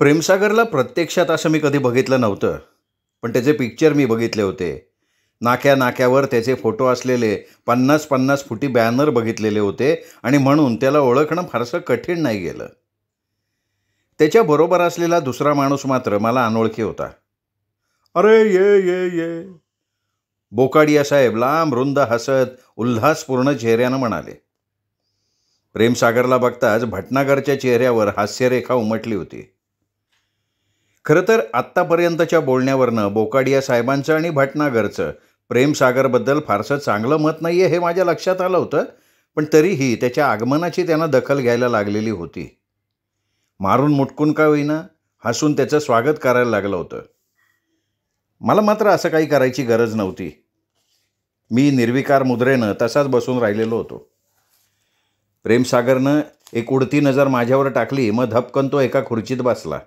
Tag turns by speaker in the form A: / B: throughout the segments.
A: प्रेमसागरला प्रत्यक्षात असं मी कधी बघितलं नव्हतं, पण त्याचे पिक्चर मी बघितले होते. नाक्यानाक्यावर त्याचे फोटो असलेले 50-50 फुटी बॅनर बघितलेले होते आणि म्हणून त्याला ओळखणं फारसं कठीण नाही गेलं. त्याच्याबरोबर असलेला दुसरा माणूस मात्र मला अनोळखी होता. "अरे ये ये ये," बोकाडिया साहेब लांब रुंद हसत उल्हासपूर्ण चेहऱ्यानं म्हणाले. प्रेमसागरला बघताच भटनागरच्या चेहऱ्यावर हास्यरेखा उमटली होती. खरं तर आत्तापर्यंतच्या बोलण्यावरनं बोकाडिया साहेबांचं आणि भटनागरचं प्रेमसागरबद्दल फारसं चांगलं मत नाही आहे हे माझ्या लक्षात आलं होतं, पण तरीही त्याच्या आगमनाची त्यांना दखल घ्यायला लागलेली होती. मारून मुटकून का होईना हसून त्याचं स्वागत करायला लागलं होतं. मला मात्र असं काही करायची गरज नव्हती. मी निर्विकार मुद्रेनं तसाच बसून राहिलेलो होतो. प्रेमसागरनं एक उडती नजर माझ्यावर टाकली, मग धपकन तो एका खुर्चीत बसला.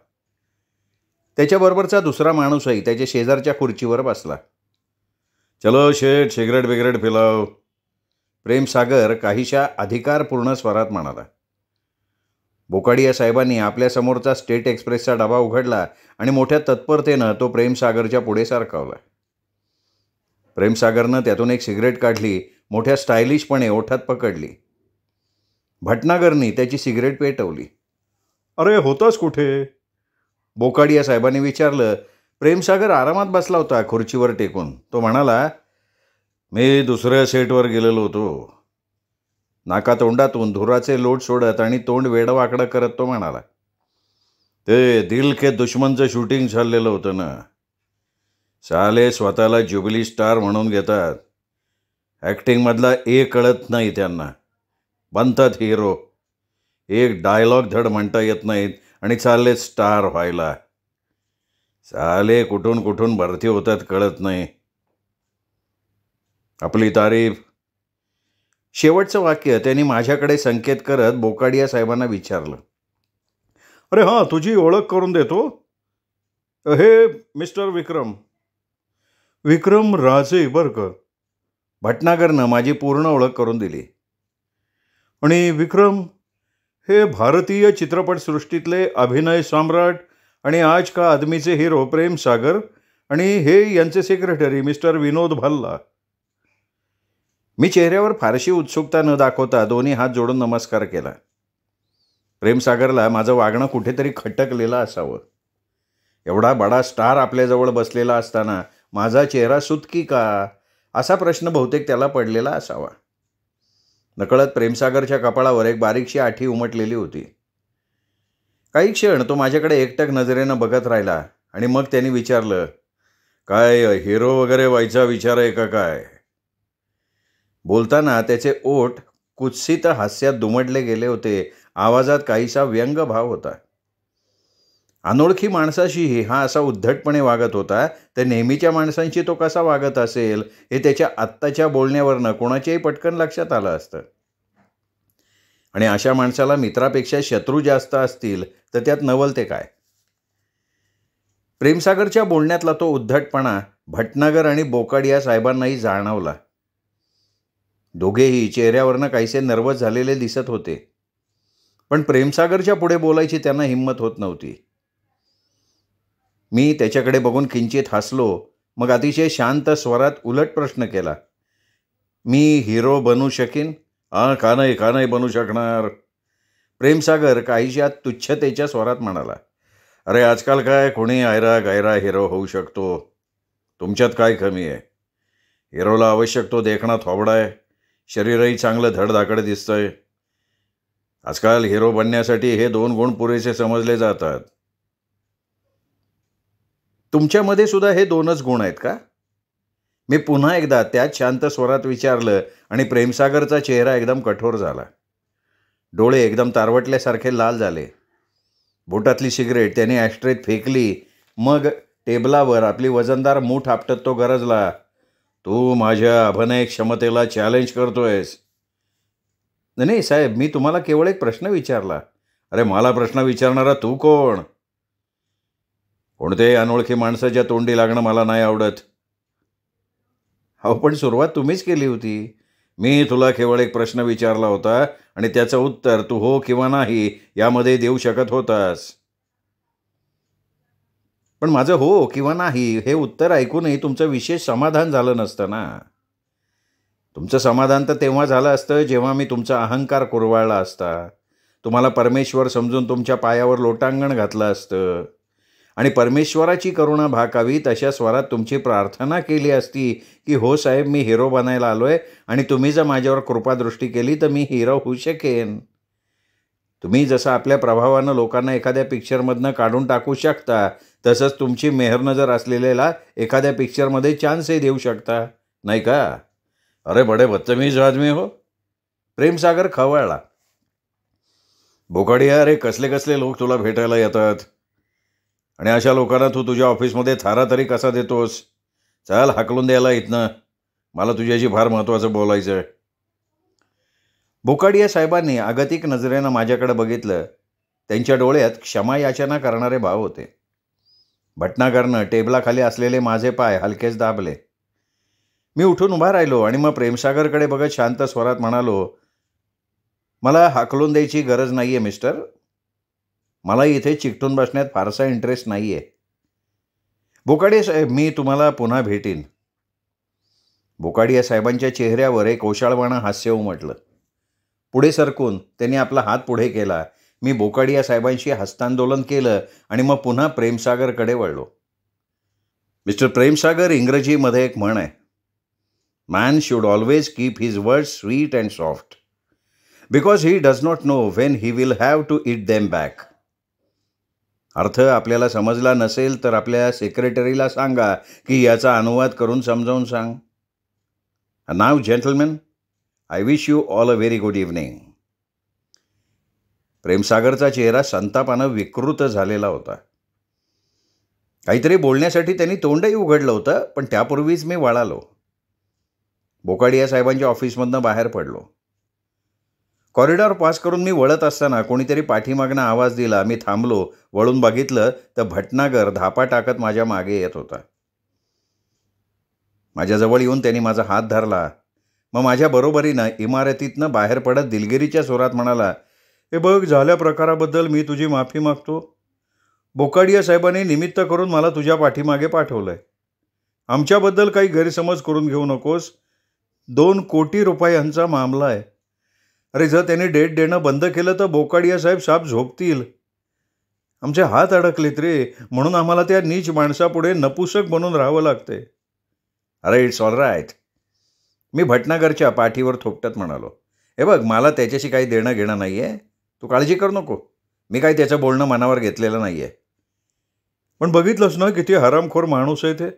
A: त्याच्याबरोबरचा दुसरा माणूसही त्याच्या शेजारच्या खुर्चीवर बसला. "चलो शेठ, सिगरेट बिगरेट पिलाव," प्रेमसागर काहीशा अधिकारपूर्ण स्वरात म्हणाला. बोकाडिया साहेबांनी आपल्यासमोरचा स्टेट एक्सप्रेसचा डबा उघडला आणि मोठ्या तत्परतेनं तो प्रेमसागरच्या पुढे सारखावला. प्रेमसागरनं त्यातून एक सिगरेट काढली, मोठ्या स्टायलिशपणे ओठात पकडली. भटनागरनी त्याची सिगरेट पेटवली. "अरे होतास कुठे?" बोकाडिया साहेबांनी विचारलं. प्रेमसागर आरामात बसला होता खुर्चीवर टेकून. तो म्हणाला, "मी दुसऱ्या सेटवर गेलेलो होतो." नाकातोंडातून धुराचे लोट सोडत आणि तोंड वेडवाकडं करत तो म्हणाला, "ते दिल के दुश्मनचं शूटिंग चाललेलं होतं ना. साले स्वतःला ज्युबिली स्टार म्हणून घेतात. ॲक्टिंगमधला एक कळत नाही त्यांना. बनतात हिरो. एक डायलॉग धड म्हणता येत नाहीत आणि चालले स्टार व्हायला. साले कुठून कुठून भरती होतात कळत नाही. आपली तारीफ." शेवटचं वाक्य त्यांनी माझ्याकडे संकेत करत बोकाडिया साहेबांना विचारलं. "अरे हां, तुझी ओळख करून देतो. हे मिस्टर विक्रम." "विक्रम राजे बरं का." भटनागरनं माझी पूर्ण ओळख करून दिली. "आणि विक्रम हे भारतीय चित्रपटसृष्टीतले अभिनय सम्राट आणि आज का आदमीचे हिरो प्रेमसागर आणि हे यांचे सेक्रेटरी मिस्टर विनोद भल्ला." मी चेहऱ्यावर फारशी उत्सुकता न दाखवता दोन्ही हात जोडून नमस्कार केला. प्रेमसागरला माझं वागणं कुठेतरी खटकलेलं असावं. एवढा बडा स्टार आपल्याजवळ बसलेला असताना माझा चेहरा सुतकी का, असा प्रश्न बहुतेक त्याला पडलेला असावा. नकळत प्रेमसागरच्या कपाळावर एक बारीकशी आठी उमटलेली होती. काही क्षण तो माझ्याकडे एकटक नजरेनं बघत राहिला आणि मग त्यांनी विचारलं, "काय हिरो वगैरे व्हायचा विचार आहे का काय?" बोलताना त्याचे ओठ कुत्सित हास्यात दुमडले गेले होते. आवाजात काहीसा व्यंग भाव होता. अनोळखी माणसाशीही हा असा उद्धटपणे वागत होता, तर नेहमीच्या माणसांशी तो कसा वागत असेल हे त्याच्या आत्ताच्या बोलण्यावरनं कोणाच्याही पटकन लक्षात आलं असतं. आणि अशा माणसाला मित्रापेक्षा शत्रू जास्त असतील तर त्यात नवल ते काय. प्रेमसागरच्या बोलण्यातला तो उद्धटपणा भटनागर आणि बोकाडिया साहेबांनाही जाणवला. दोघेही चेहऱ्यावरनं काहीसे नर्वस झालेले दिसत होते, पण प्रेमसागरच्या पुढे बोलायची त्यांना हिंमत होत नव्हती. मी त्याच्याकडे बघून किंचित हसलो, मग अतिशय शांत स्वरात उलट प्रश्न केला, "मी हिरो बनू शकीन?" "हां, का नाही बनू शकणार." प्रेमसागर काहीशा तुच्छतेच्या स्वरात म्हणाला, "अरे आजकाल काय कोणी आयरा गायरा हिरो होऊ शकतो. तुमच्यात काय कमी आहे? हिरोला आवश्यक तो देखणा थोबडा आहे, शरीरही चांगलं धडधाकड दिसतंय. आजकाल हिरो बनण्यासाठी हे 2 गुण पुरेसे समजले जातात. तुमच्यामध्ये सुद्धा हे 2च गुण आहेत का?" मी पुन्हा एकदा त्याच शांत स्वरात विचारलं आणि प्रेमसागरचा चेहरा एकदम कठोर झाला. डोळे एकदम तारवटल्यासारखे लाल झाले. बोटातली सिगरेट त्याने ॲस्ट्रेत फेकली. मग टेबलावर आपली वजनदार मूठ आपटत तो गरजला, "तू माझ्या अभिनय क्षमतेला चॅलेंज करतोयस?" "नाही साहेब, मी तुम्हाला केवळ एक प्रश्न विचारला." "अरे मला प्रश्न विचारणारा तू कोण?" "कोणत्याही अनोळखी माणसाच्या तोंडी लागणं मला नाही आवडत." "हो, पण सुरुवात तुम्हीच केली होती. मी तुला केवळ एक प्रश्न विचारला होता आणि त्याचं उत्तर तू हो किंवा नाही यामध्ये देऊ शकत होतास." पण माझं हो किंवा नाही हे उत्तर ऐकूनही तुमचं विशेष समाधान झालं नसतं ना. तुमचं समाधान तर तेव्हा झालं असतं जेव्हा मी तुमचा अहंकार कुरवाळला असता. तुम्हाला परमेश्वर समजून तुमच्या पायावर लोटांगण घातलं असतं आणि परमेश्वराची करुणा भाकावी तशा स्वरात तुमची प्रार्थना केली असती की हो साहेब, मी हिरो बनायला आलोय आणि तुम्ही जर माझ्यावर कृपादृष्टी केली तर मी हिरो होऊ शकेन. तुम्ही जसं आपल्या प्रभावानं लोकांना एखाद्या पिक्चरमधनं काढून टाकू शकता, तसंच तुमची मेहरनजर असलेल्याला एखाद्या पिक्चरमध्ये चान्सही देऊ शकता, नाही का? अरे बडे बदतमीज आदमी हो. प्रेमसागर खवळला. बोकाडिया, अरे कसले कसले लोक तुला भेटायला येतात आणि अशा लोकांना तू तुझ्या ऑफिसमध्ये थारा तरी कसा देतोस? चल हाकलून द्यायला इथनं. मला तुझ्याशी फार महत्त्वाचं बोलायचं आहे. बोकाडिया साहेबांनी आगतिक नजरेनं माझ्याकडे बघितलं. त्यांच्या डोळ्यात क्षमायाचना करणारे भाव होते. भटनागरनं टेबलाखाली असलेले माझे पाय हलकेच दाबले. मी उठून उभा राहिलो आणि मग प्रेमसागरकडे बघत शांत स्वरात म्हणालो, मला हाकलून द्यायची गरज नाही आहे मिस्टर. मला इथे चिकटून बसण्यात फारसा इंटरेस्ट नाही आहे. बोकाडिया साहेब, मी तुम्हाला पुन्हा भेटीन. बोकाडिया साहेबांच्या चेहऱ्यावर एक ओशाळवाणं हास्य उमटलं. पुढे सरकून त्यांनी आपला हात पुढे केला. मी बोकाडिया साहेबांशी हस्तांदोलन केलं आणि मग पुन्हा प्रेमसागरकडे वळलो. मिस्टर प्रेमसागर, इंग्रजीमध्ये एक म्हण आहे, man should always keep his words sweet and soft because he does not know when he will have to eat them back. अर्थ आपल्याला समजला नसेल तर आपल्या सेक्रेटरीला सांगा की याचा अनुवाद करून समजावून सांग. नाव gentleman, I wish you all a very good evening. प्रेमसागरचा चेहरा संतापानं विकृत झालेला होता. काहीतरी बोलण्यासाठी त्यांनी तोंडही उघडलं होतं, पण त्यापूर्वीच मी वळालो. बोकाडिया साहेबांच्या ऑफिसमधनं बाहेर पडलो. कॉरिडॉर पास करून मी वळत असताना कोणीतरी पाठीमागनं आवाज दिला. मी थांबलो. वळून बघितलं तर भटनागर धापा टाकत माझ्या मागे येत होता. माझ्याजवळ येऊन त्यांनी माझा हात धरला. मग माझ्या बरोबरीनं इमारतीतनं बाहेर पडत दिलगिरीच्या स्वरात म्हणाला, हे बघ, झाल्या प्रकाराबद्दल मी तुझी माफी मागतो. बोकाडिया साहेबांनी निमित्त करून मला तुझ्या पाठीमागे पाठवलंय. आमच्याबद्दल काही गैरसमज करून घेऊ नकोस. 2 कोटी रुपयांचा मामला आहे. अरे जर त्याने डेट देणं बंद केलं तर बोकाडिया साहेब साप झोपतील. आमचे हात अडकलेत रे, म्हणून आम्हाला त्या नीच माणसापुढे नपुसक बनून राहावं लागतंय. अरे इट्स ऑल राईट. मी भटनागरच्या पाठीवर थोपटत म्हणालो, हे बघ, मला त्याच्याशी काही देणं घेणं नाही आहे. तू काळजी करू नको. मी काही त्याचं बोलणं मनावर घेतलेलं नाही आहे. पण बघितलंस ना किती हरामखोर माणूस आहे ते.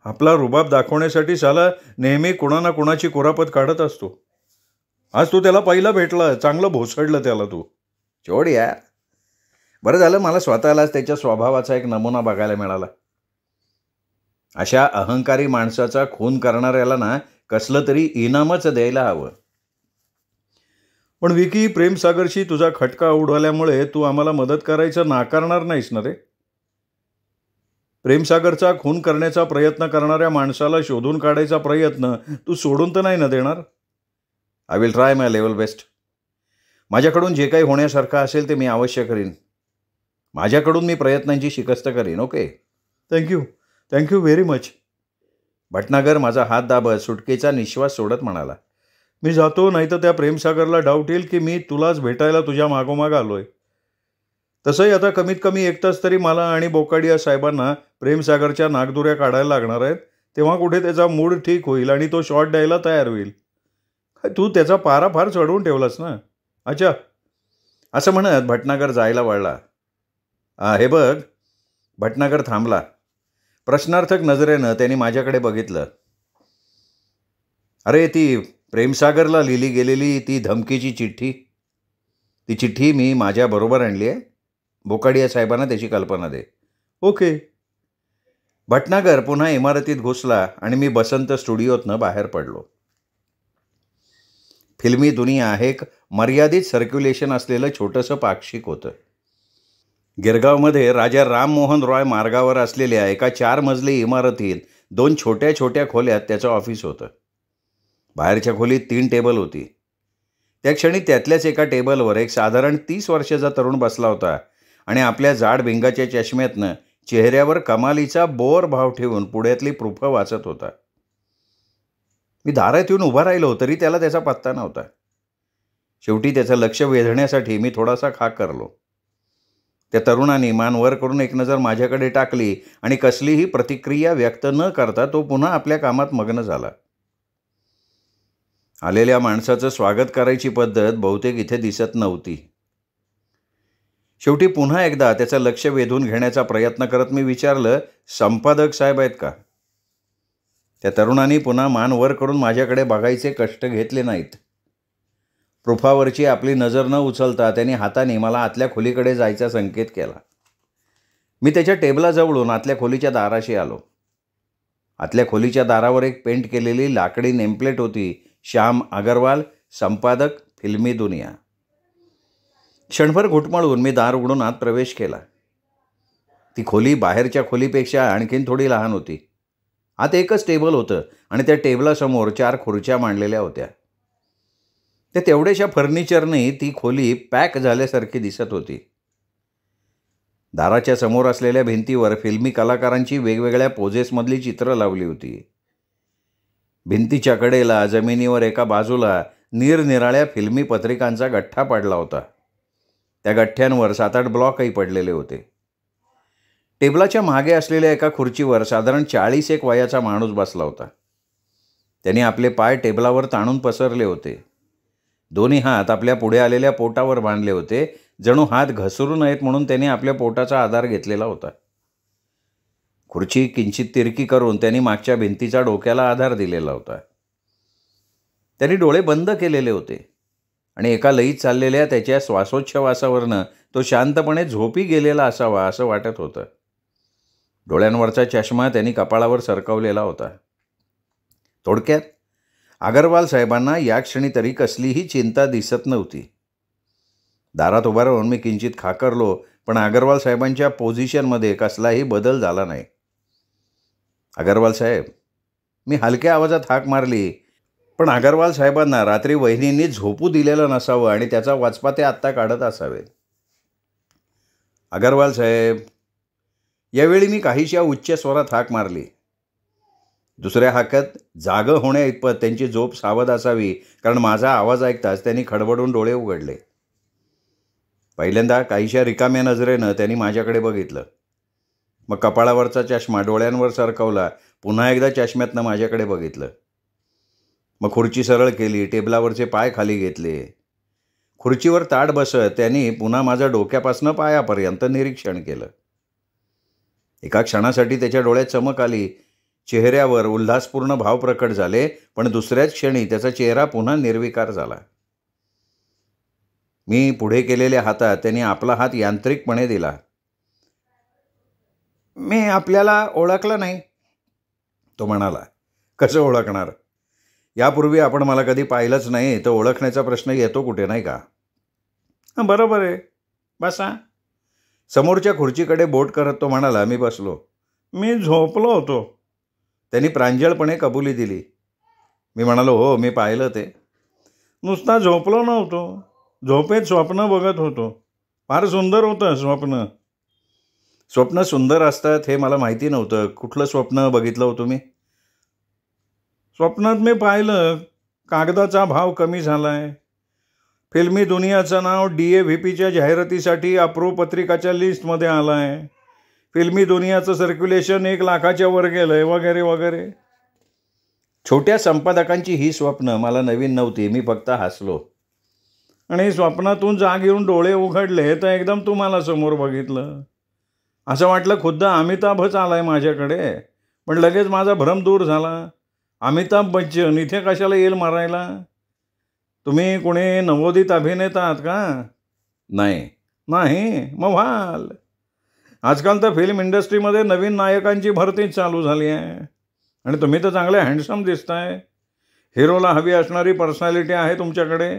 A: आपला रुबाब दाखवण्यासाठी साला नेहमी कुणा ना कुणाची कुरापत काढत असतो. आज तू त्याला पहिला भेटला, चांगलं भोसडलं त्याला तू. चोड या. बरं झालं मला स्वतःलाच त्याच्या स्वभावाचा एक नमुना बघायला मिळाला. अशा अहंकारी माणसाचा खून करणाऱ्याला ना कसलं तरी इनामच द्यायला हवं. पण विकी, प्रेमसागरशी तुझा खटका उडवल्यामुळे तू आम्हाला मदत करायचं नाकारणार नाहीस ना रे? प्रेमसागरचा खून करण्याचा प्रयत्न करणाऱ्या माणसाला शोधून काढायचा प्रयत्न तू सोडून तर नाही ना देणार? I will try my level best. माझ्याकडून जे काही होण्यासारखं असेल ते मी अवश्य करीन. माझ्याकडून मी प्रयत्नांची शिकस्त करीन. Okay, thank you very much. Bhatnagar माझा हात दाबत सुटकेचा निश्वास सोडत म्हणाला, मी जातो, नाही तर त्या प्रेमसागरला डाऊट येईल की मी तुलाच भेटायला तुझ्या मागोमाग आलोय. तसंही आता कमीत कमी 1 तास तरी मला आणि बोकाडिया साहेबांना प्रेमसागरच्या नागदुऱ्या काढायला लागणार आहेत. तेव्हा कुठे त्याचा मूड ठीक होईल आणि तो शॉट द्यायला तयार होईल. काय तू त्याचा पारा फार चढवून ठेवलास ना. अच्छा, असं म्हणत भटनागर जायला वळला. हे बघ. भटनागर थांबला. प्रश्नार्थक नजरेनं त्यांनी माझ्याकडे बघितलं. अरे ती प्रेमसागरला लिहिली गेलेली ती धमकीची चिठ्ठी, ती चिठ्ठी मी माझ्याबरोबर आणली आहे. बोकाडिया साहेबांना त्याची कल्पना दे. ओके. भटनागर पुन्हा इमारतीत घुसला आणि मी बसंत स्टुडिओतनं बाहेर पडलो. फिल्मी दुनिया हे एक मर्यादित सर्क्युलेशन असलेलं छोटंसं पाक्षिक होतं. गिरगावमध्ये राजा राममोहन रॉय मार्गावर असलेल्या एका 4 मजली इमारतीत 2 छोट्या छोट्या खोल्यात त्याचं ऑफिस होतं. बाहेरच्या खोलीत 3 टेबल होती. त्या क्षणी त्यातल्याच एका टेबलवर एक साधारण 30 वर्षाचा तरुण बसला होता आणि आपल्या जाड भिंगाच्या चष्म्यातनं चेहऱ्यावर कमालीचा बोर भाव ठेवून पुढ्यातली प्रूफं वाचत होता. मी दारात येऊन उभा राहिलो तरी त्याला त्याचा पत्ता नव्हता. शेवटी त्याचं लक्ष वेधण्यासाठी मी थोडासा खाकरलो. त्या तरुणाने मान वर करून एक नजर माझ्याकडे टाकली आणि कसलीही प्रतिक्रिया व्यक्त न करता तो पुन्हा आपल्या कामात मग्न झाला. आलेल्या माणसाचं स्वागत करायची पद्धत बहुतेक इथे दिसत नव्हती. शेवटी पुन्हा एकदा त्याचं लक्ष वेधून घेण्याचा प्रयत्न करत मी विचारलं, संपादक साहेब आहेत का? त्या तरुणाने पुन्हा मान वर करून माझ्याकडे बघायचे कष्ट घेतले नाहीत. प्रूफावरची आपली नजर न उचलता त्यांनी हाताने मला आतल्या खोलीकडे जायचा संकेत केला. मी त्याच्या टेबलाजवळून आतल्या खोलीच्या दाराशी आलो. आतल्या खोलीच्या दारावर एक पेंट केलेली लाकडी नेमप्लेट होती, श्याम अगरवाल, संपादक, फिल्मी दुनिया. क्षणभर घुटमळून मी दार उघडून आत प्रवेश केला. ती खोली बाहेरच्या खोलीपेक्षा आणखीन थोडी लहान होती. आत एकच टेबल होतं आणि त्या टेबलासमोर 4 खुर्च्या मांडलेल्या होत्या. त्या तेवढ्याशा फर्निचरने ती खोली पॅक झाल्यासारखी दिसत होती. दाराच्या समोर असलेल्या भिंतीवर फिल्मी कलाकारांची वेगवेगळ्या पोजेसमधली चित्रं लावली होती. भिंतीच्या कडेला जमिनीवर एका बाजूला निरनिराळ्या फिल्मी पत्रिकांचा गठ्ठा पडला होता. त्या गठ्ठ्यांवर 7-8 ब्लॉकही पडलेले होते. टेबलाच्या मागे असलेल्या एका खुर्चीवर साधारण 40 वयाचा माणूस बसला होता. त्याने आपले पाय टेबलावर ताणून पसरले होते. दोन्ही हात आपल्या पुढे आलेल्या पोटावर बांधले होते, जणू हात घसरू नयेत म्हणून त्याने आपल्या पोटाचा आधार घेतलेला होता. खुर्ची किंचित तिरकी करून त्यांनी मागच्या भिंतीचा डोक्याला आधार दिलेला होता. त्यांनी डोळे बंद केलेले होते आणि एका लयीत चाललेल्या त्याच्या श्वासोच्छवासावरनं तो शांतपणे झोपी गेलेला असावा असं वाटत होतं. डोळ्यांवरचा चष्मा त्यांनी कपाळावर सरकवलेला होता. थोडक्यात अगरवाल साहेबांना या क्षणी तरी कसलीही चिंता दिसत नव्हती. दारात उभा राहून मी किंचित खाकरलो, पण अगरवाल साहेबांच्या पोझिशनमध्ये कसलाही बदल झाला नाही. अगरवाल साहेब, मी हलक्या आवाजात हाक मारली, पण अगरवाल साहेबांना रात्री वहिनींनी झोपू दिलेलं नसावं आणि त्याचा वाचपा ते आत्ता काढत असावेत. अगरवाल साहेब, यावेळी मी काहीशा उच्च स्वरात हाक मारली. दुसऱ्या हाकात जागं होण्या इतपत त्यांची झोप सावध असावी, कारण माझा आवाज ऐकताच त्यांनी खडबडून डोळे उघडले. पहिल्यांदा काहीशा रिकाम्या नजरेनं त्यांनी माझ्याकडे बघितलं. मग कपाळावरचा चष्मा डोळ्यांवर सरकवला. पुन्हा एकदा चष्म्यातनं माझ्याकडे बघितलं. मग खुर्ची सरळ केली, टेबलावरचे पाय खाली घेतले. खुर्चीवर ताठ बसत त्यांनी पुन्हा माझ्या डोक्यापासनं पायापर्यंत निरीक्षण केलं. एका क्षणासाठी त्याच्या डोळ्यात चमक आली. चेहऱ्यावर उल्हासपूर्ण भाव प्रकट झाले, पण दुसऱ्याच क्षणी त्याचा चेहरा पुन्हा निर्विकार झाला. मी पुढे केलेल्या हातात त्यांनी आपला हात यांत्रिकपणे दिला. मी आपल्याला ओळखलं नाही, तो म्हणाला. कसं ओळखणार? यापूर्वी आपण मला कधी पाहिलंच नाही, तर ओळखण्याचा प्रश्न येतो कुठे, नाही का? बरोबर आहे, बसा. समोरच्या खुर्चीकडे बोट करत तो म्हणाला. मी बसलो. मी झोपलो होतो, त्यांनी प्रांजळपणे कबुली दिली. मी म्हणालो, हो, मी पाहिलं ते. नुसता झोपलो नव्हतो, झोपेत स्वप्न बघत होतो. फार सुंदर होतं स्वप्न. स्वप्न सुंदर असतात हे मला माहिती नव्हतं. कुठलं स्वप्न बघितलं हो तुम्ही? स्वप्नात मी पाहिलं कागदाचा भाव कमी झाला आहे. फिल्मी दुनियाचं नाव DAVPच्या जाहिरातीसाठी अप्रूव्ह पत्रिकाच्या लिस्टमध्ये आलं आहे. फिल्मी दुनियाचं सर्क्युलेशन 1 लाखाच्या वर गेलं आहे, वगैरे वगैरे. छोट्या संपादकांची ही स्वप्न मला नवीन नव्हती. मी फक्त हसलो. आणि स्वप्नातून जाग येऊन डोळे उघडले तर एकदम तुम्हाला समोर बघितलं. असं वाटलं खुद्द अमिताभच आलाय माझ्याकडे. पण लगेच माझा भ्रम दूर झाला. अमिताभ बच्चन इथे कशाला येईल मारायला? तुम्ही कोणी नवोदित अभिनेता आहात का? नाही. मग व्हाल. आजकाल तर फिल्म इंडस्ट्रीमध्ये नवीन नायकांची भरतीच चालू झाली आहे. आणि तुम्ही तर चांगले हँडसम दिसताय. हिरोला हवी असणारी पर्सनॅलिटी आहे तुमच्याकडे.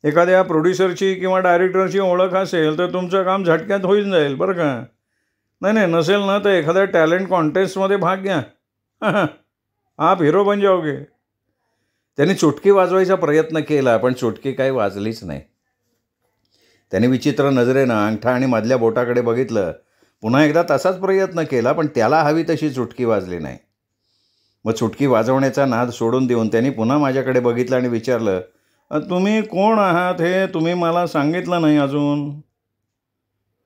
A: एखाद्या प्रोड्युसरची किंवा डायरेक्टरची ओळख असेल तर तुमचं काम झटक्यात होईल जाईल बरं का. नाही नसेल ना तर एखाद्या टॅलेंट कॉन्टेस्टमध्ये भाग घ्या. आप हिरो बन जाओगे. त्यांनी चुटकी वाजवायचा प्रयत्न केला, पण चुटकी काही वाजलीच नाही. त्याने विचित्र नजरेनं अंगठा आणि मधल्या बोटाकडे बघितलं. पुन्हा एकदा तसाच प्रयत्न केला, पण त्याला हवी तशी चुटकी वाजली नाही. मग चुटकी वाजवण्याचा नाद सोडून देऊन त्यांनी पुन्हा माझ्याकडे बघितलं आणि विचारलं, तुम्ही कोण आहात हे तुम्ही मला सांगितलं नाही अजून."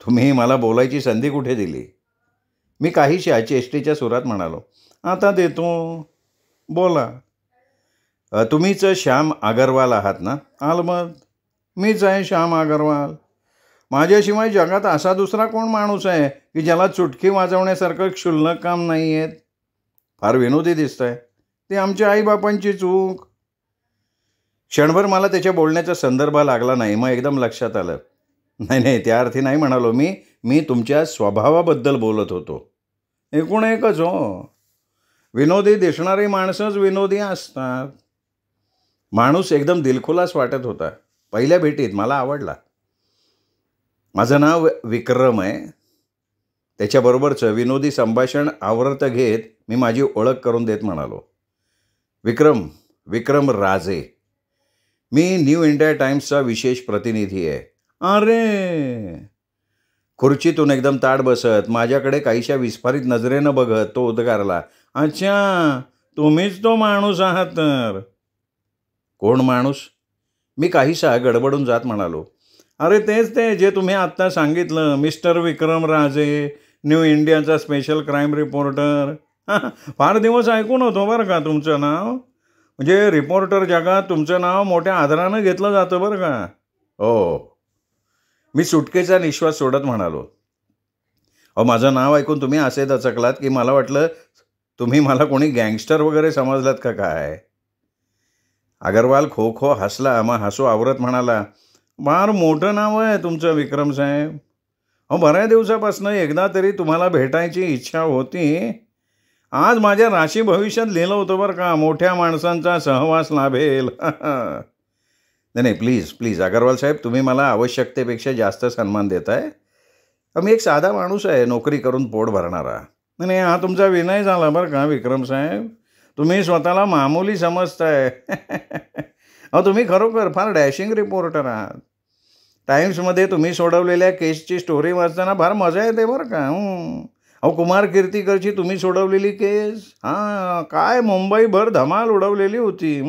A: तुम्ही मला बोलायची संधी कुठे दिली? मी काहीशा चेष्टेच्या सुरात म्हणालो, "आता देतो, बोला." तुम्हीच श्याम अगरवाल आहात ना?" "अलबत, मीच आहे श्याम अगरवाल. माझ्याशिवाय जगात असा दुसरा कोण माणूस आहे की ज्याला चुटकी वाजवण्यासारखं क्षुल्लक काम नाही आहेत? फार विनोदी दिसतंय. ते आमच्या आईबापांची चूक." क्षणभर मला त्याच्या बोलण्याचा संदर्भ लागला नाही. मग एकदम लक्षात आलं, नाही नाही, त्या अर्थी नाही म्हणालो मी. मी तुमच्या स्वभावाबद्दल बोलत होतो. एकूण एकच हो, विनोदी दिसणारी माणसंच विनोदी असतात. माणूस एकदम दिलखुलास वाटत होता. पहिल्या भेटीत मला आवडला. माझं नाव विक्रम आहे. त्याच्याबरोबरचं विनोदी संभाषण आवर्त घेत मी माझी ओळख करून देत म्हणालो, विक्रम राजे. मी न्यू इंडिया टाइम्सचा विशेष प्रतिनिधी आहे." "अरे!" खुर्चीतून एकदम ताठ बसत माझ्याकडे काहीशा विस्फारित नजरेनं बघत तो उद्गारला, "अच्छा, तुम्हीच तो माणूस आहात तर." "कोण माणूस?" मी काहीसा गडबडून जात म्हणालो, "अरे तेच ते जे तुम्ही आत्ता सांगितलं, मिस्टर विक्रम राजे, न्यू इंडियाचा स्पेशल क्राईम रिपोर्टर." फार दिवस ऐकून होतो बरं का तुमचं नाव. म्हणजे रिपोर्टर जगात तुमचं नाव मोठ्या आदरानं घेतलं जातं बरं का. "हो." मी सुटकेचा निश्वास सोडत म्हणालो. माझं नाव ऐकून तुम्ही असे दचकलात की मला वाटलं तुम्ही मला कोणी गँगस्टर वगैरे समजलात का काय. अगरवाल खो खो हसला. मग हसू आवरत म्हणाला, "फार मोठं नाव आहे तुमचं विक्रम साहेब. बऱ्याच दिवसापासून एकदा तरी तुम्हाला भेटायची इच्छा होती. आज माझ्या राशी भविष्यात लिहिलं होतं बरं का, मोठ्या माणसांचा सहवास लाभेल." नाही नाही, प्लीज प्लीज अगरवाल साहेब, तुम्ही मला आवश्यकतेपेक्षा जास्त सन्मान देताय. मी एक साधा माणूस आहे, नोकरी करून पोट भरणारा. नाही नाही, हा तुमचा विनय झाला बरं का विक्रम साहेब. तुम्ही स्वतःला मामूली समजताय. तुम्ही खरोखर फार डॅशिंग रिपोर्टर आहात. टाइम्समध्ये तुम्ही सोडवलेल्या केसची स्टोरी वाचताना फार मजा येते बरं का. कुमार कीर्तीकरची तुम्ही सोडवलेली केस, काय मुंबईभर धमाल उडवलेली होती.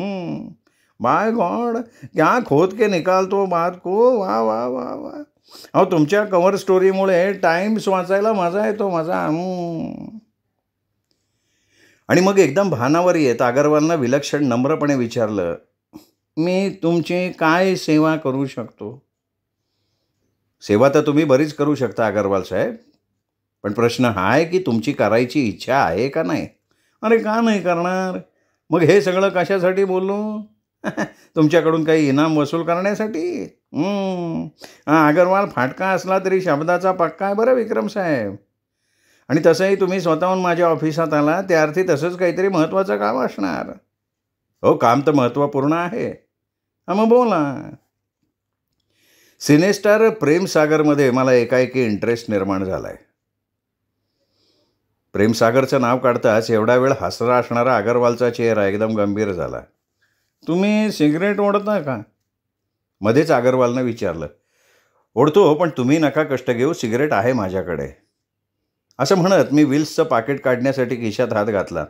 A: बाय गॉड, क्या खोद के निकाल तो बात को. वा वा वा वा. तुमच्या कव्हर स्टोरीमुळे टाइम्स वाचायला मजा येतो, मजा. आणि मग एकदम भानावर येत अगरवालनं विलक्षण नम्रपणे विचारलं, "मी तुमची काय सेवा करू शकतो?" "सेवा तर तुम्ही बरीच करू शकता अगरवाल साहेब, पण प्रश्न हा आहे की तुमची करायची इच्छा आहे का नाही?" "अरे का नाही करणार? मग हे सगळं कशासाठी बोललो? तुमच्याकडून काही इनाम वसूल करण्यासाठी?" अगरवाल फाटका असला तरी शब्दाचा पक्का आहे बरं विक्रम साहेब. आणि तसंही तुम्ही स्वतःहून माझ्या ऑफिसात आला, त्या अर्थी तसंच काहीतरी महत्त्वाचं काम असणार." "हो, काम तर महत्त्वपूर्ण आहे." मग बोला." सिनेस्टार प्रेमसागरमध्ये मला एकाएकी इंटरेस्ट निर्माण झाला आहे. प्रेमसागरचं नाव काढताच एवढा वेळ हसरा असणारा अगरवालचा चेहरा एकदम गंभीर झाला. "तुम्ही सिगरेट ओढता का?" मध्येच अगरवालनं विचारलं. "ओढतो, पण तुम्ही नका कष्ट घेऊ, सिगरेट आहे माझ्याकडे." असं म्हणत मी विल्सचं पाकिट काढण्यासाठी खिशात हात घातला.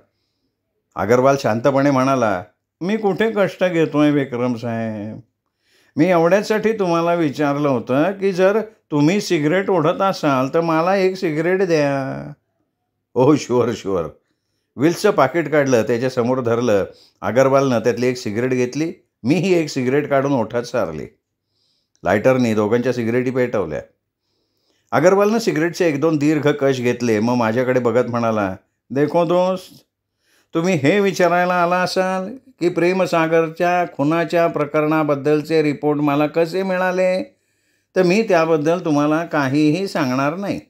A: अगरवाल शांतपणे म्हणाला, "मी कुठे कष्ट घेतोय विक्रम साहेब. मी एवढ्यासाठी तुम्हाला विचारलं होतं की जर तुम्ही सिगरेट ओढत असाल तर मला एक सिगरेट द्या." "हो, शुअर शुअर." विल्सचं पाकिट काढलं, त्याच्यासमोर धरलं. अगरवालनं त्यातली एक सिगरेट घेतली. मीही एक सिगरेट काढून ओठात सारली. लायटरनी दोघांच्या सिगरेटी पेटवल्या. अगरवालनं सिगरेटचे 1-2 दीर्घ कश घेतले. मग माझ्याकडे बघत म्हणाला, "देखो दोस्त, तुम्ही हे विचारायला आला असाल की प्रेमसागरच्या खुनाच्या प्रकरणाबद्दलचे रिपोर्ट मला कसे मिळाले, तर मी त्याबद्दल तुम्हाला काहीही सांगणार नाही.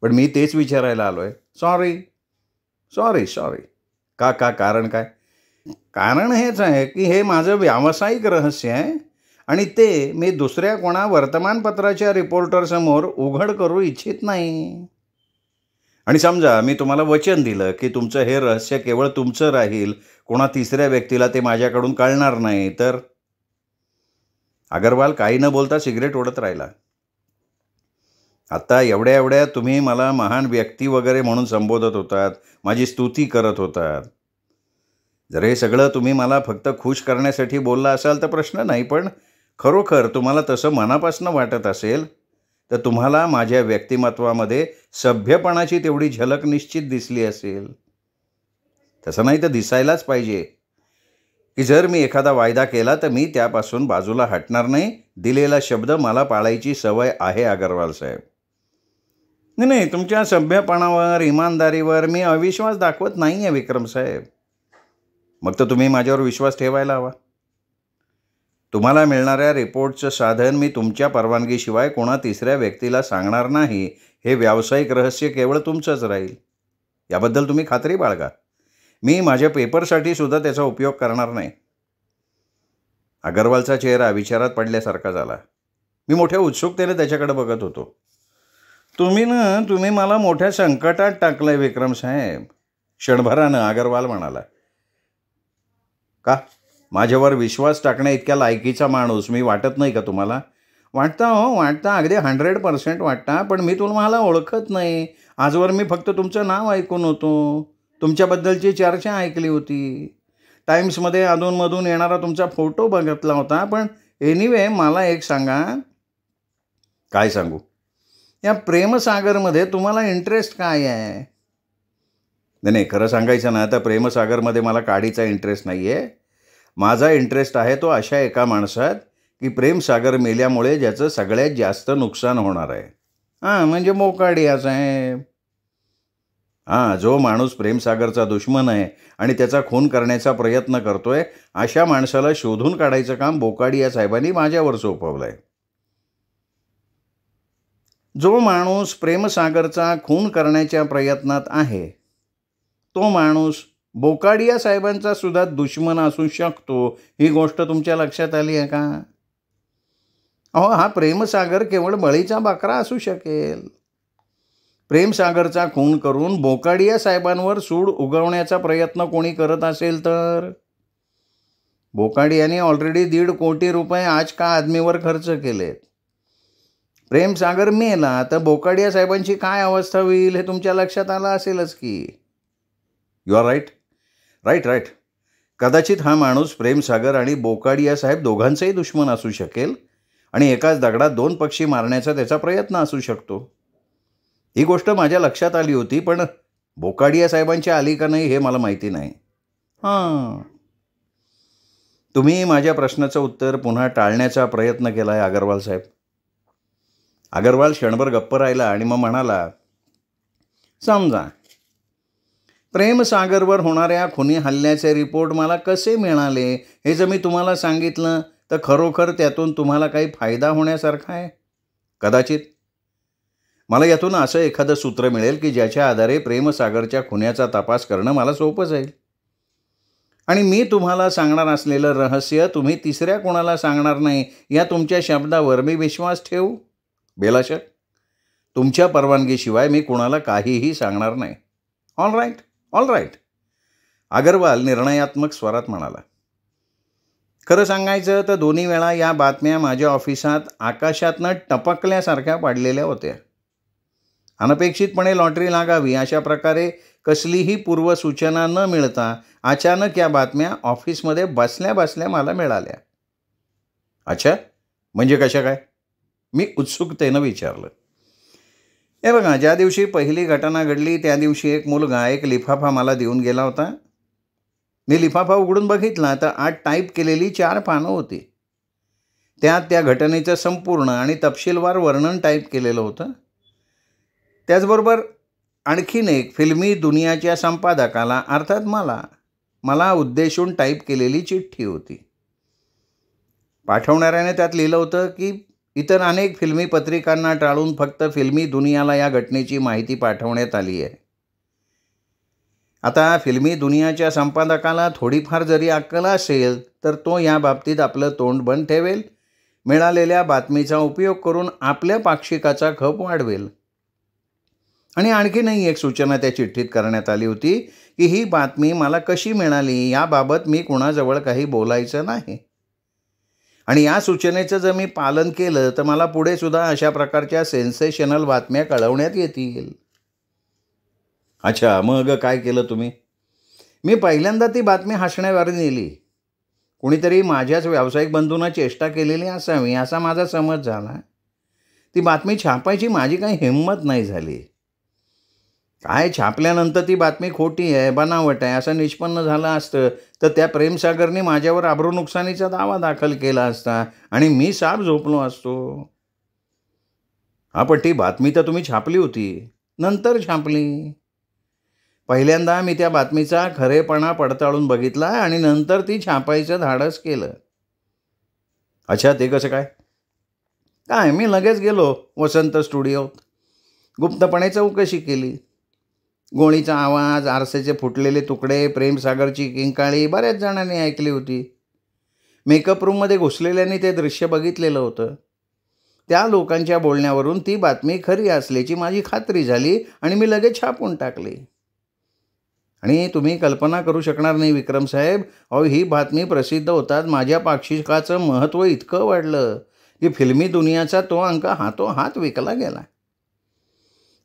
A: पण मी तेच विचारायला आलो आहे. Sorry sorry sorry." का का कारण काय?" "कारण हेच आहे की हे माझं व्यावसायिक रहस्य आहे आणि ते मी दुसऱ्या कोणा वर्तमानपत्राच्या रिपोर्टरसमोर उघड करू इच्छित नाही. आणि समजा मी तुम्हाला वचन दिलं की तुमचं हे रहस्य केवळ तुमचं राहील, कोणा तिसऱ्या व्यक्तीला ते माझ्याकडून कळणार नाही तर?" अगरवाल काही न बोलता सिगरेट ओढत राहिला. आता एवढ्या एवढ्या तुम्ही मला महान व्यक्ती वगैरे म्हणून संबोधत होतात, माझी स्तुती करत होतात. जर हे सगळं तुम्ही मला फक्त खुश करण्यासाठी बोलला असाल तर प्रश्न नाही, पण खरोखर तुम्हाला तसं मनापासून वाटत असेल तर तुम्हाला माझ्या व्यक्तिमत्वामध्ये सभ्यपणाची तेवढी झलक निश्चित दिसली असेल. तसं नाही तर दिसायलाच पाहिजे की जर मी एखादा वायदा केला तर मी त्यापासून बाजूला हटणार नाही. दिलेला शब्द मला पाळायची सवय आहे अगरवाल साहेब. नाही नाही, तुमच्या सभ्यपणावर, इमानदारीवर मी अविश्वास दाखवत नाही आहे विक्रम साहेब. मग तर तुम्ही माझ्यावर विश्वास ठेवायला हवा. तुम्हाला मिळणाऱ्या रिपोर्टचं साधन मी तुमच्या परवानगीशिवाय कोणा तिसऱ्या व्यक्तीला सांगणार नाही. हे व्यावसायिक रहस्य केवळ तुमचंच राहील. याबद्दल तुम्ही खात्री बाळगा. मी माझ्या पेपरसाठी सुद्धा त्याचा उपयोग करणार नाही. अगरवालचा चेहरा विचारात पडल्यासारखा झाला. मी मोठ्या उत्सुकतेने त्याच्याकडे बघत होतो. तुम्ही मला मोठ्या संकटात टाकलंय विक्रम साहेब, क्षणभरानं अगरवाल म्हणाला. का? माझ्यावर विश्वास टाकण्या इतक्या लायकीचा माणूस मी वाटत नाही का तुम्हाला? वाटतं अगदी 100% वाटतं, पण मी तुम्हाला ओळखत नाही. आजवर मी फक्त तुमचं नाव ऐकून होतो, तुमच्याबद्दलची चर्चा ऐकली होती, टाइम्समध्ये अधूनमधून येणारा तुमचा फोटो बघितला होता. पण एनिवे मला एक सांगा. काय सांगू? या प्रेमसागरमध्ये तुम्हाला इंटरेस्ट काय आहे? नाही, खरं सांगायचं ना तर प्रेमसागरमध्ये मला काडीचा इंटरेस्ट नाही आहे. माझा इंटरेस्ट आहे तो अशा एका माणसात की प्रेमसागर मेल्यामुळे ज्याचं सगळ्यात जास्त नुकसान होणार आहे. म्हणजे मोकाडिया साहेब. जो माणूस प्रेमसागरचा दुश्मन आहे आणि त्याचा खून करण्याचा प्रयत्न करतोय, अशा माणसाला शोधून काढायचं काम बोकाडिया साहेबांनी माझ्यावर सोपवलं आहे. जो माणूस प्रेमसागरचा खून करण्याच्या प्रयत्नात आहे तो माणूस बोकाडिया साहेबांचा सुद्धा दुश्मन असू शकतो. ही गोष्ट तुमच्या लक्षात आली आहे का? हा प्रेमसागर केवळ बळीचा बकरा असू शकेल. प्रेमसागरचा खून करून बोकाडिया साहेबांवर सूड उगवण्याचा प्रयत्न कोणी करत असेल तर बोकाडियाने ऑलरेडी 1.5 कोटी रुपये आज का आदमीवर खर्च केलेत. प्रेमसागर मेला तर बोकाडिया साहेबांची काय अवस्था होईल हे तुमच्या लक्षात आलं असेलच की. You are right. कदाचित हा माणूस प्रेमसागर आणि बोकाडिया साहेब दोघांचाही दुश्मन असू शकेल आणि एकाच दगडात 2 पक्षी मारण्याचा त्याचा प्रयत्न असू शकतो. ही गोष्ट माझ्या लक्षात आली होती, पण बोकाडिया साहेबांची आली का नाही हे मला माहिती नाही. तुम्ही माझ्या प्रश्नाचं उत्तर पुन्हा टाळण्याचा प्रयत्न केला आहे अगरवाल साहेब. अगरवाल क्षणभर गप्प राहिला आणि मग म्हणाला, समजा प्रेमसागरवर होणाऱ्या खुनी हल्ल्याचे रिपोर्ट मला कसे मिळाले हे जर मी तुम्हाला सांगितलं तर खरोखर त्यातून तुम्हाला काही फायदा होण्यासारखा आहे. कदाचित मला यातून असं एखादं सूत्र मिळेल की ज्याच्या आधारे प्रेमसागरच्या खुन्याचा तपास करणं मला सोपं जाईल. आणि मी तुम्हाला सांगणार असलेलं रहस्य तुम्ही तिसऱ्या कोणाला सांगणार नाही या तुमच्या शब्दावर मी विश्वास ठेवू. बेलाशक तुमच्या परवानगीशिवाय मी कोणाला काहीही सांगणार नाही. All right. अगरवाल निर्णयात्मक स्वरात म्हणाला. खरं सांगायचं तर 2 वेळा या बातम्या माझ्या ऑफिसात आकाशातनं टपकल्यासारख्या पाडलेल्या होत्या. अनपेक्षितपणे लॉटरी लागावी अशा प्रकारे कसलीही पूर्वसूचना न मिळता अचानक या बातम्या ऑफिसमध्ये बसल्या बसल्या मला मिळाल्या. अच्छा, म्हणजे कशा काय? मी उत्सुकतेनं विचारलं. हे बघा, ज्या दिवशी पहिली घटना घडली त्या दिवशी एक मुलगा एक लिफाफा मला देऊन गेला होता. मी लिफाफा उघडून बघितला तर आत टाईप केलेली 4 पानं होती. त्यात त्या घटनेचं संपूर्ण आणि तपशीलवार वर्णन टाईप केलेलं होतं. त्याचबरोबर आणखीन एक फिल्मी दुनियाच्या संपादकाला अर्थात मला उद्देशून टाईप केलेली चिठ्ठी होती. पाठवणाऱ्याने त्यात लिहिलं होतं की इतर अनेक फिल्मी पत्रिकांना टाळून फक्त फिल्मी दुनियाला या घटनेची माहिती पाठवण्यात आली आहे. आता फिल्मी दुनियाच्या संपादकाला थोडीफार जरी अक्कल असेल तर तो या बाबतीत आपलं तोंड बंद ठेवेल, मिळालेल्या बातमीचा उपयोग करून आपल्या पाक्षिकाचा खप वाढवेल. आणि आणखीनही एक सूचना त्या चिठ्ठीत करण्यात आली होती की ही बातमी मला कशी मिळाली याबाबत मी कुणाजवळ काही बोलायचं नाही. आणि या सूचनेचं जर मी पालन केलं तर मला पुढे सुद्धा अशा प्रकारच्या सेन्सेशनल बातम्या कळवण्यात येतील. अच्छा, मग काय केलं तुम्ही? मी पहिल्यांदा ती बातमी हसण्यावर नेली. कुणीतरी माझ्याच व्यावसायिक बंधूंना चेष्टा केलेली असावी असा माझा समज झाला. ती बातमी छापायची माझी काही हिंमत नाही झाली. काय छापल्यानंतर ती बातमी खोटी आहे, बनावट आहे असं निष्पन्न झालं असतं तर त्या प्रेमसागरने माझ्यावर आबरू नुकसानीचा दावा दाखल केला असता आणि मी साप झोपलो असतो. हा, पण ती बातमी तर तुम्ही छापली होती. नंतर छापली. पहिल्यांदा मी त्या बातमीचा खरेपणा पडताळून बघितला आणि नंतर ती छापायचं धाडस केलं. अच्छा, ते कसं काय? काय, मी लगेच गेलो वसंत स्टुडिओत. गुप्तपणे चौकशी केली. गोळीचा आवाज, आरसेचे फुटलेले तुकडे, प्रेमसागरची किंकाळी बऱ्याच जणांनी ऐकली होती. मेकअप रूममध्ये घुसलेल्यांनी ते दृश्य बघितलेलं होतं. त्या लोकांच्या बोलण्यावरून ती बातमी खरी असल्याची माझी खात्री झाली आणि मी लगेच छापून टाकली. आणि तुम्ही कल्पना करू शकणार नाही विक्रम साहेब, अहो ही बातमी प्रसिद्ध होतात माझ्या पाक्षिकाचं महत्त्व इतकं वाढलं की फिल्मी दुनियाचा तो अंक हातोहात विकला गेला.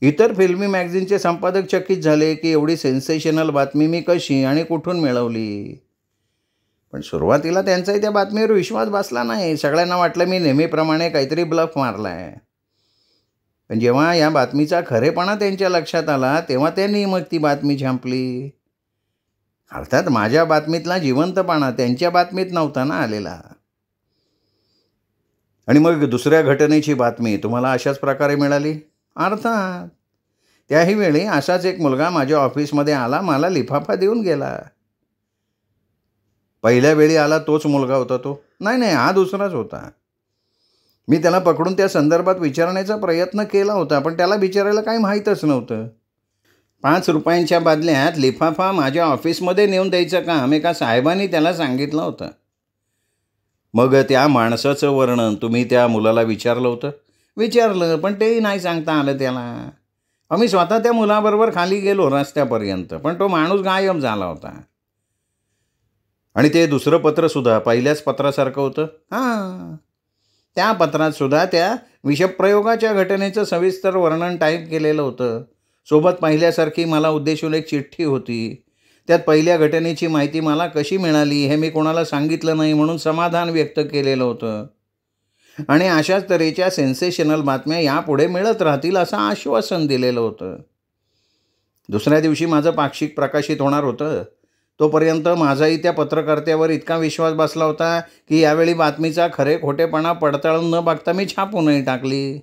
A: इतर फिल्मी मॅगझिनचे संपादक चकित झाले की एवढी सेन्सेशनल बातमी मी कशी आणि कुठून मिळवली. पण सुरुवातीला त्यांचाही त्या बातमीवर विश्वास बसला नाही. सगळ्यांना वाटलं मी नेहमीप्रमाणे काहीतरी ब्लफ मारला आहे. पण जेव्हा या बातमीचा खरेपणा त्यांच्या लक्षात आला तेव्हा त्यांनी मग ती बातमी छापली. अर्थात माझ्या बातमीतला जिवंतपणा त्यांच्या बातमीत नव्हता ना आलेला. आणि मग दुसऱ्या घटनेची बातमी तुम्हाला अशाच प्रकारे मिळाली? अर्थात. त्याही वेळी असाच एक मुलगा माझ्या ऑफिसमध्ये आला, मला लिफाफा देऊन गेला. पहिल्या वेळी आला तोच मुलगा होता तो? नाही, हा दुसराच होता. मी त्याला पकडून त्या संदर्भात विचारण्याचा प्रयत्न केला होता, पण त्याला विचारायला काही माहीतच नव्हतं. 5 रुपयांच्या बदल्यात लिफाफा माझ्या ऑफिसमध्ये नेऊन द्यायचं काम एका साहेबांनी त्याला सांगितलं होतं. मग त्या माणसाचं वर्णन तुम्ही त्या मुलाला विचारलं होतं? विचारलं, पण तेही नाही सांगता आलं त्याला. आम्ही स्वतः त्या मुलाबरोबर खाली गेलो रस्त्यापर्यंत, पण तो माणूस गायब झाला होता. आणि ते दुसरं पत्रसुद्धा पहिल्याच पत्रासारखं होतं? हां, त्या पत्रात सुद्धा त्या विषप्रयोगाच्या घटनेचं सविस्तर वर्णन टाईप केलेलं होतं. सोबत पहिल्यासारखी मला उद्देशून एक चिठ्ठी होती. त्यात पहिल्या घटनेची माहिती मला कशी मिळाली हे मी कोणाला सांगितलं नाही म्हणून समाधान व्यक्त केलेलं होतं. आणि अशाच तऱ्हेच्या सेन्सेशनल बातम्या यापुढे मिळत राहतील असं आश्वासन दिलेलं होतं. दुसऱ्या दिवशी माझं पाक्षिक प्रकाशित होणार होतं. तोपर्यंत माझाही त्या पत्रकर्त्यावर इतका विश्वास बसला होता की यावेळी बातमीचा खरे खोटेपणा पडताळून न बघता मी छापूनही टाकली.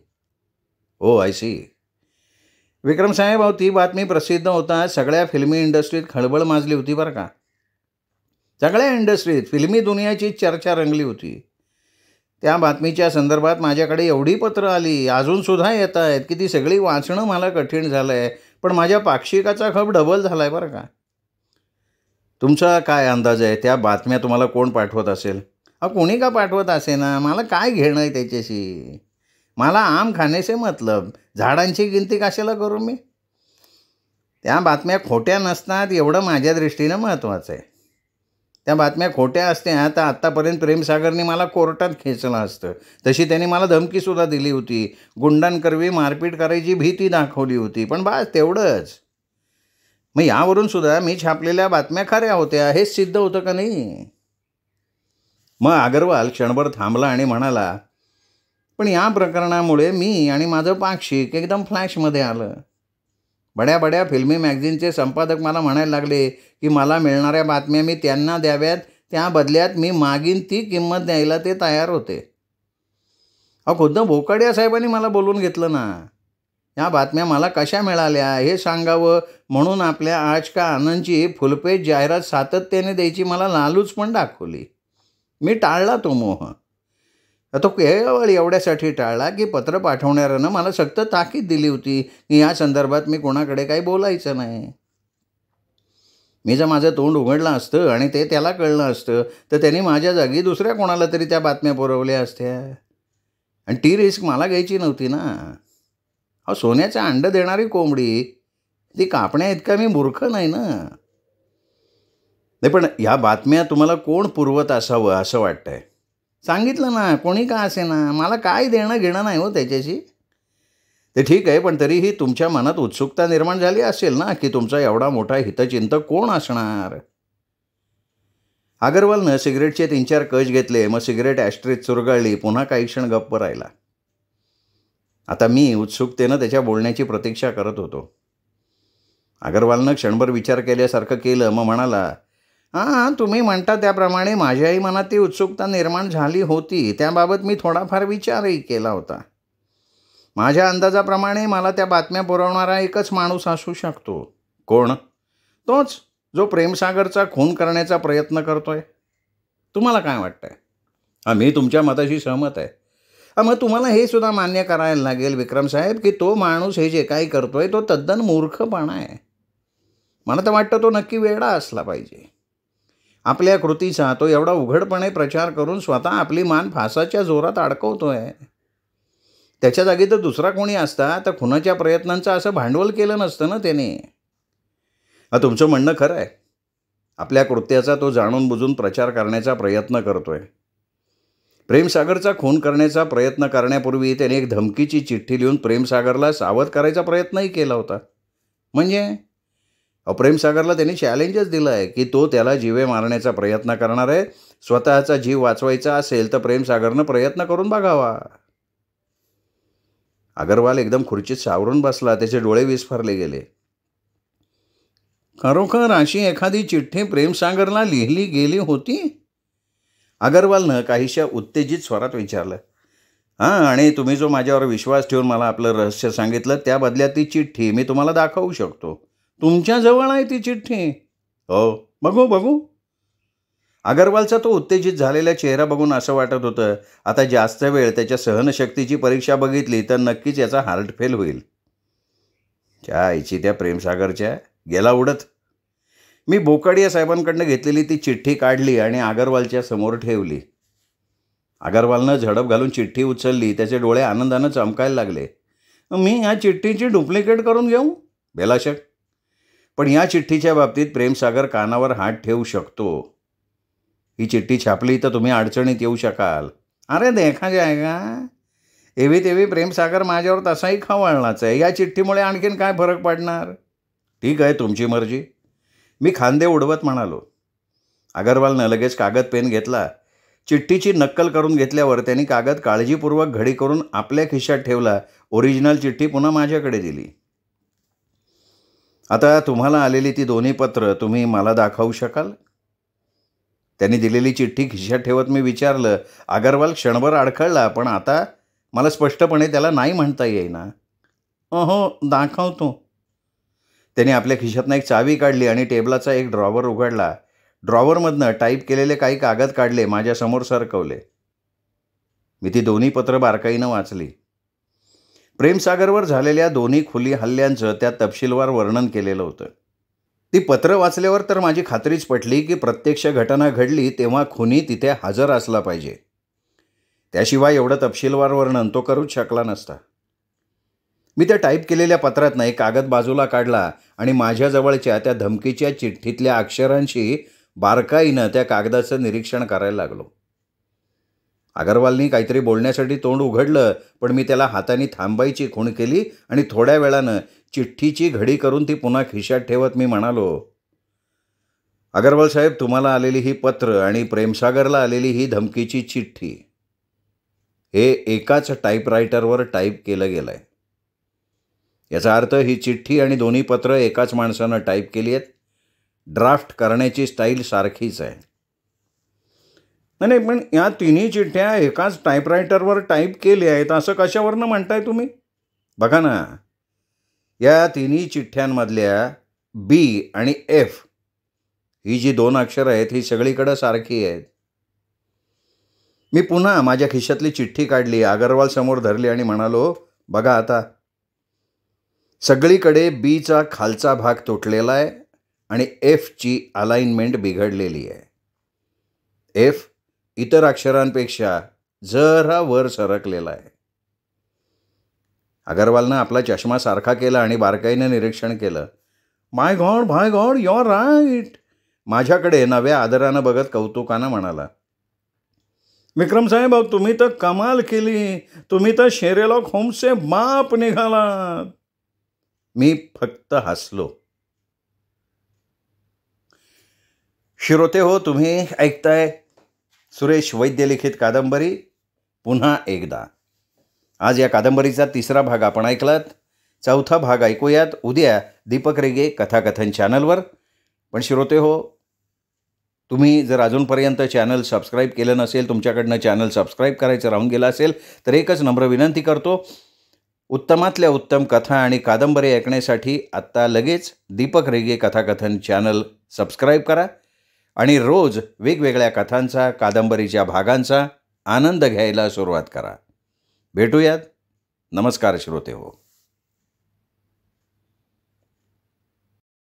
A: ओ, आय सी. विक्रम साहेब, ती बातमी प्रसिद्ध होता सगळ्या फिल्मी इंडस्ट्रीत खळबळ माजली होती बरं का. सगळ्या इंडस्ट्रीत फिल्मी दुनियाची चर्चा रंगली होती. त्या बातमीच्या संदर्भात माझ्याकडे एवढी पत्र आली, अजूनसुद्धा येत आहेत की ती सगळी वाचणं मला कठीण झालं आहे. पण माझ्या पाक्षिकाचा खप डबल झाला आहे बरं का. तुमचा काय अंदाज आहे त्या बातम्या तुम्हाला कोण पाठवत असेल? कोणी का पाठवत असे ना, मला काय घेणं आहे त्याच्याशी. मला आम खाने से मतलब, झाडांची गिनती कशाला करू मी. त्या बातम्या खोट्या नसतात एवढं माझ्या दृष्टीनं महत्त्वाचं आहे. त्या बातम्या खोट्या असत्या तर आत्तापर्यंत प्रेमसागरने मला कोर्टात खेचलं असतं. तशी त्यांनी मला धमकीसुद्धा दिली होती. गुंडांकरवी मारपीट करायची भीती दाखवली होती. पण बस तेवढंच. मग यावरून सुद्धा मी छापलेल्या बातम्या खऱ्या होत्या हेच सिद्ध होतं का नाही? मग अगरवाल क्षणभर थांबला आणि म्हणाला, पण या प्रकरणामुळे मी आणि माझं पाक्षिक एकदम फ्लॅशमध्ये आलं. बड्या बड्या फिल्मी मॅगझिनचे संपादक मला म्हणायला लागले की मला मिळणाऱ्या बातम्या मी त्यांना द्याव्यात, त्या बदल्यात मी मागीन ती किंमत द्यायला ते तयार होते. खुद्द बोकाडिया साहेबांनी मला बोलून घेतलं ना. या बातम्या मला कशा मिळाल्या हे सांगावं म्हणून आपल्या आज का आनंदची फुलपेज जाहिरात सातत्याने द्यायची मला लालूच पण दाखवली. मी टाळला तो मोह. तो केवळ एवढ्यासाठी टाळला की पत्र पाठवणाऱ्यानं मला सक्त ताकीद दिली होती की या संदर्भात मी कोणाकडे काही बोलायचं नाही. मी जर माझं तोंड उघडलं असतं आणि ते त्याला कळलं असतं तर त्यांनी माझ्या जागी दुसऱ्या कोणाला तरी त्या बातम्या पुरवल्या असत्या. आणि ती रिस्क मला घ्यायची नव्हती ना. सोन्याचं अंड देणारी कोंबडी ती कापण्या इतका मी मूर्ख नाही ना. नाही, पण ह्या बातम्या तुम्हाला कोण पुरवत असावं असं वाटतंय? सांगितलं ना, कोणी का असेना, मला काय देणं घेणं नाही हो त्याच्याशी. ते ठीक आहे, पण तरीही तुमच्या मनात उत्सुकता निर्माण झाली असेल ना, की तुमचा एवढा मोठा हितचिंतक कोण असणार. अगरवालनं सिगरेटचे 3-4 कश घेतले, मग सिगरेट ॲस्ट्रीत चुरगळली, पुन्हा काही क्षण गप्प राहिला. आता मी उत्सुकतेनं त्याच्या बोलण्याची प्रतीक्षा करत होतो. अगरवालनं क्षणभर विचार केल्यासारखं केलं, मग म्हणाला, हां, तुम्ही म्हणता त्याप्रमाणे माझ्याही मनात ती उत्सुकता निर्माण झाली होती. त्याबाबत मी थोडाफार विचारही केला होता. माझ्या अंदाजाप्रमाणे मला त्या बातम्या पुरवणारा एकच माणूस असू शकतो. कोण? तोच जो प्रेमसागरचा खून करण्याचा प्रयत्न करतोय. तुम्हाला काय वाटतंय? मी तुमच्या मताशी सहमत आहे. मग तुम्हाला हे सुद्धा मान्य करायला लागेल विक्रमसाहेब, की तो माणूस हे जे काही करतोय तो तद्दन मूर्खपणा आहे. मला तर वाटतं तो नक्की वेडा असला पाहिजे. आपल्या कृतीचा तो एवढा उघडपणे प्रचार करून स्वतः आपली मान फासाच्या जोरात अडकवतोय. त्याच्या जागी तर दुसरा कोणी असता तर खुनाच्या प्रयत्नांचं असं भांडवल केलं नसतं ना त्याने. तुमचं म्हणणं खरं आहे. आपल्या कृत्याचा तो जाणून बुजून प्रचार करण्याचा प्रयत्न करतोय. प्रेमसागरचा खून करण्याचा प्रयत्न करण्यापूर्वी त्याने एक धमकीची चिठ्ठी लिहून प्रेमसागरला सावध करायचा प्रयत्नही केला होता. म्हणजे प्रेमसागरला त्यांनी चॅलेंजच दिलं आहे, की तो त्याला जीवे मारण्याचा प्रयत्न करणार आहे. स्वतःचा जीव वाचवायचा असेल तर प्रेमसागरनं प्रयत्न करून बघावा. अगरवाल एकदम खुर्चीत सावरून बसला. त्याचे डोळे विस्फारले गेले. खरोखर अशी एखादी चिठ्ठी प्रेमसागरला लिहिली गेली होती? अगरवालनं काहीशा उत्तेजित स्वरात विचारलं. आणि तुम्ही जो माझ्यावर विश्वास ठेवून मला आपलं रहस्य सांगितलं त्या बदल्यात ती चिठ्ठी मी तुम्हाला दाखवू शकतो. तुमच्याजवळ आहे ती चिठ्ठी? हो, बघू. अगरवालचा तो उत्तेजित झालेला चेहरा बघून असं वाटत होतं, आता जास्त वेळ त्याच्या सहनशक्तीची परीक्षा बघितली तर नक्कीच याचा हार्ट फेल होईल. त्या आईची त्या प्रेमसागरच्या गेला उडत. मी बोकाडिया साहेबांकडनं घेतलेली ती चिठ्ठी काढली आणि अगरवालच्या समोर ठेवली. अगरवालनं झडप घालून चिठ्ठी उचलली. त्याचे डोळे आनंदानं चमकायला लागले. मी ह्या चिठ्ठीची डुप्लिकेट करून घेऊ? बेलाशक. पण या चिठ्ठीच्या बाबतीत प्रेमसागर कानावर हात ठेवू शकतो. ही चिठ्ठी छापली तर तुम्ही अडचणीत येऊ शकाल. अरे देखा जाएगा. एवी तेवी प्रेमसागर माझ्यावर तसाही खवळणाच आहे. या चिठ्ठीमुळे आणखीन काय फरक पडणार? ठीक आहे, तुमची मर्जी, मी खांदे उडवत म्हणालो. अगरवालनं लगेच कागद पेन घेतला. चिठ्ठीची नक्कल करून घेतल्यावर त्यांनी कागद काळजीपूर्वक घडी करून आपल्या खिशात ठेवला. ओरिजिनल चिठ्ठी पुन्हा माझ्याकडे दिली. आता तुम्हाला आलेली ती दोन्ही पत्र तुम्ही मला दाखवू शकाल? त्यांनी दिलेली चिठ्ठी खिशात ठेवत मी विचारलं. अगरवाल क्षणभर अडखळला, पण आता मला स्पष्टपणे त्याला नाही म्हणता येईना. हो, दाखवतो. त्याने आपल्या खिशातनं एक चावी काढली आणि टेबलाचा एक ड्रॉवर उघडला. ड्रॉवरमधनं टाईप केलेले काही कागद काढले, माझ्यासमोर सरकवले. मी ती दोन्ही पत्र बारकाईनं वाचली. प्रेमसागरवर झालेल्या दोन्ही खुली हल्ल्यांचं त्यात तपशीलवार वर्णन केलेलं होतं. ती पत्र वाचल्यावर तर माझी खात्रीच पटली की प्रत्यक्ष घटना घडली तेव्हा खुनी तिथे हजर असला पाहिजे. त्याशिवाय एवढं तपशीलवार वर्णन तो करूच शकला नसता. मी त्या टाईप केलेल्या पत्रातनं एक कागद बाजूला काढला आणि माझ्याजवळच्या त्या धमकीच्या चिठ्ठीतल्या अक्षरांशी बारकाईनं त्या कागदाचं निरीक्षण करायला लागलो. अगरवालनी काहीतरी बोलण्यासाठी तोंड उघडलं, पण मी त्याला हाताने थांबायची खूण केली आणि थोड्या वेळानं चिठ्ठीची घडी करून ती पुन्हा खिशात ठेवत मी म्हणालो, अगरवाल साहेब, तुम्हाला आलेली ही पत्र आणि प्रेमसागरला आलेली ही धमकीची चिठ्ठी हे एकाच टाईपरायटरवर टाईप केलं गेलं आहे. याचा अर्थ ही चिठ्ठी आणि दोन्ही पत्र एकाच माणसानं टाईप केली आहेत. ड्राफ्ट करण्याची स्टाईल सारखीच आहे. नाही, पण या तिन्ही चिठ्ठ्या एकाच टाईपरायटरवर टाईप केल्या आहेत असं कशावरनं म्हणताय तुम्ही? बघा ना, या तिन्ही चिठ्ठ्यांमधल्या बी आणि एफ ही जी दोन अक्षरं आहेत ही सगळीकडं सारखी आहेत. मी पुन्हा माझ्या खिशातली चिठ्ठी काढली, अगरवाल समोर धरली आणि म्हणालो, बघा आता, सगळीकडे बीचा खालचा भाग तुटलेला आहे आणि एफची अलाइनमेंट बिघडलेली आहे. एफ इतर अक्षरांपेक्षा जरा वर सरकलेला आहे. अगरवालनं आपला चष्मा सारखा केला आणि बारकाईनं निरीक्षण केलं. माय गॉड, यू आर राईट. माझ्याकडे नव्या आदरानं बघत कौतुकानं म्हणाला. विक्रम साहेब, अहो तुम्ही तर कमाल केली. तुम्ही तर शेरेलॉक होम्सचे बाप निघालात. मी फक्त हसलो. श्रोते हो, तुम्ही ऐकताय सुरेश वैद्य लिखित कादंबरी पुन्हा एकदा. आज या कादंबरीचा 3रा भाग आपण ऐकलात. 4था भाग ऐकूयात उद्या दीपक रेगे कथाकथन चॅनलवर. पण श्रोते हो, तुम्ही जर अजूनपर्यंत चॅनल सबस्क्राईब केलं नसेल, तुमच्याकडनं चॅनल सबस्क्राईब करायचं राहून गेलं असेल, तर एकच नम्र विनंती करतो. उत्तमातल्या उत्तम कथा आणि कादंबरी ऐकण्यासाठी आत्ता लगेच दीपक रेगे कथाकथन चॅनल सबस्क्राईब करा आणि रोज वेगवेगळ्या कथांचा, कादंबरीच्या भागांचा आनंद घ्यायला सुरुवात करा. भेटूयात. नमस्कार श्रोते हो.